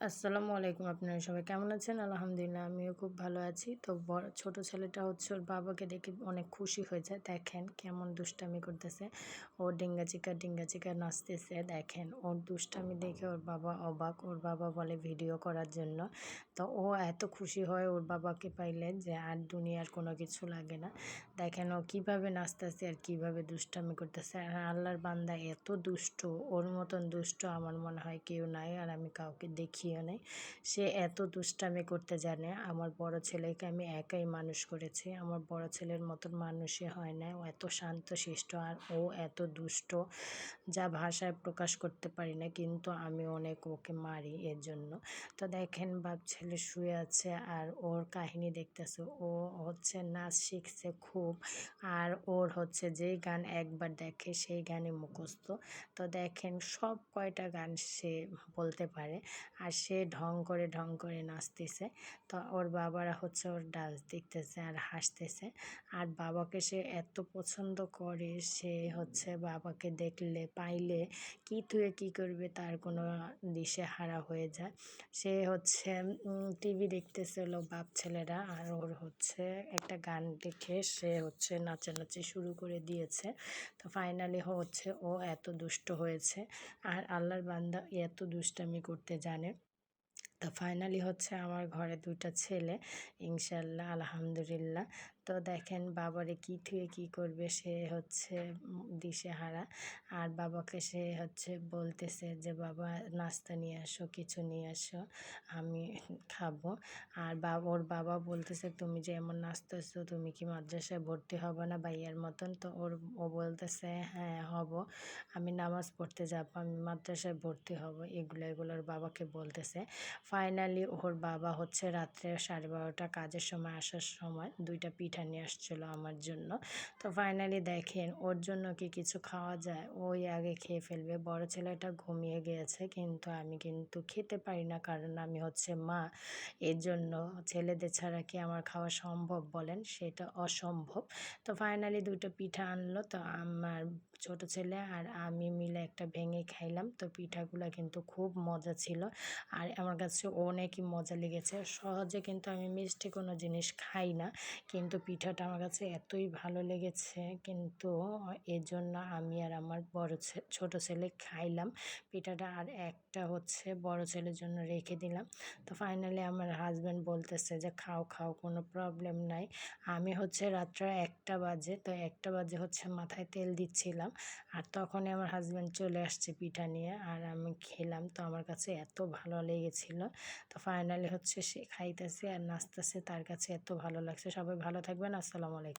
আসসালামু আলাইকুম। আপনারা সবাই কেমন আছেন? আলহামদুলিল্লাহ আমিও খুব ভালো আছি। তো ছোট ছেলেটা হচ্ছে ওর বাবাকে দেখে অনেক খুশি হয়েছে। দেখেন কেমন দুষ্টামি করতেছে। ও ডিঙ্গা চিকা নাচতেছে। দেখেন ওর দুষ্টামি দেখে ওর বাবা অবাক। ওর বাবা বলে ভিডিও করার জন্য। তো ও এত খুশি হয় ওর বাবাকে পাইলে যে আর দুনিয়ার কোনো কিছু লাগে না। দেখেন ও কীভাবে নাচতেছে আর কীভাবে দুষ্টামি করতেছে। আর আল্লাহর বান্দা এত দুষ্ট, ওর মতন দুষ্ট আমার মনে হয় কেউ নাই, আর আমি কাউকে দেখিও নাই। সে এত দুষ্টামি করতে জানে। আমার বড় ছেলেকে আমি একাই মানুষ করেছি। আমার বড় ছেলের মতন মানুষই হয় না। ও এত শান্তশিষ্ট আর ও এত দুষ্ট, যা ভাষায় প্রকাশ করতে পারি না, কিন্তু আমি অনেক ওকে মারি এর জন্য। তো দেখেন বাপ ছেলে শুয়ে আছে আর ওর কাহিনী দেখতেছে। ও হচ্ছে নাচ শিখছে খুব, আর ওর হচ্ছে যেই গান একবার দেখে সেই গানই মুখস্থ। তো দেখেন সব কয়টা গান সে বলতে পারে, আর সে ঢং করে নাচতেছে। তো ওর বাবারা হচ্ছে ওর ডান্স দেখতেছে আর হাসতেছে। আর বাবাকে সে এত পছন্দ করে, সে হচ্ছে বাবাকে দেখলে পাইলে কী থুয়ে কী করবে তার কোনো দিশেহারা হয়ে যায়। সে হচ্ছে টিভি দেখতেছিল বাপ ছেলেরা, আর ওর হচ্ছে একটা গান দেখে সে হচ্ছে নাচানাচি শুরু করে দিয়েছে। তো ফাইনালি হচ্ছে ও এত দুষ্ট হয়েছে, আর আল্লাহর বান্দা এত দুষ্টামি করতে জানে। তো ফাইনালি হচ্ছে আমার ঘরে ২টা ছেলে, ইনশাল্লাহ আলহামদুলিল্লাহ। তো দেখেন বাবারে কী থুয়ে কী করবে, সে হচ্ছে দিশেহারা। আর বাবাকে সে হচ্ছে বলতেছে যে বাবা নাস্তা নিয়ে আসো, কিছু নিয়ে আসো, আমি খাবো। আর ওর বাবা বলতেছে তুমি যে এমন নাচতেছো, তুমি কি মাদ্রাসায় ভর্তি হবে না ভাইয়ার মতন? তো ও বলতেছে হ্যাঁ হব, আমি নামাজ পড়তে যাবো, আমি মাদ্রাসায় ভর্তি হব, এগুলোর বাবাকে বলতেছে। ফাইনালি ওর বাবা হচ্ছে রাত্রে 12:30 কাজের সময় আসার সময় 2টা পিঠা নিয়ে আসছিলো আমার জন্য। তো ফাইনালি দেখেন ওর জন্য কি কিছু খাওয়া যায়? ওই আগে খেয়ে ফেলবে। বড় ছেলেটা ঘুমিয়ে গিয়েছে, কিন্তু আমি কিন্তু খেতে পারি না, কারণ আমি হচ্ছে মা। এর জন্য ছেলেদের ছাড়া কি আমার খাওয়া সম্ভব বলেন? সেটা অসম্ভব। তো ফাইনালি 2টা পিঠা আনলো। তো আমার ছোট ছেলে আর আমি মিলে একটা ভেঙে খাইলাম। তো পিঠাগুলো কিন্তু খুব মজা ছিল, আর আমার কাছে অনেকই মজা লেগেছে। সহজে কিন্তু আমি মিষ্টি কোনো জিনিস খাই না, কিন্তু পিঠাটা আমার কাছে এতই ভালো লেগেছে, কিন্তু এর জন্য আমি আর আমার ছোট ছেলে খাইলাম পিঠাটা, আর একটা হচ্ছে বড় ছেলের জন্য রেখে দিলাম। তো ফাইনালি আমার হাজব্যান্ড বলতেছে যে খাও খাও, কোনো প্রবলেম নাই। আমি হচ্ছে রাত্রে 1টা বাজে, তো 1টা বাজে হচ্ছে মাথায় তেল দিচ্ছিলাম, আর তখনই আমার হাজব্যান্ড চলে আসছে পিঠা নিয়ে, আর আমি খেলাম। তো আমার কাছে এত ভালো লেগেছিল। তো ফাইনালি হচ্ছে সে খাইতেছে আর নাচতেছে, তার কাছে এত ভালো লাগছে। সবাই ভালো থাকবেন। আসসালামু আলাইকুম।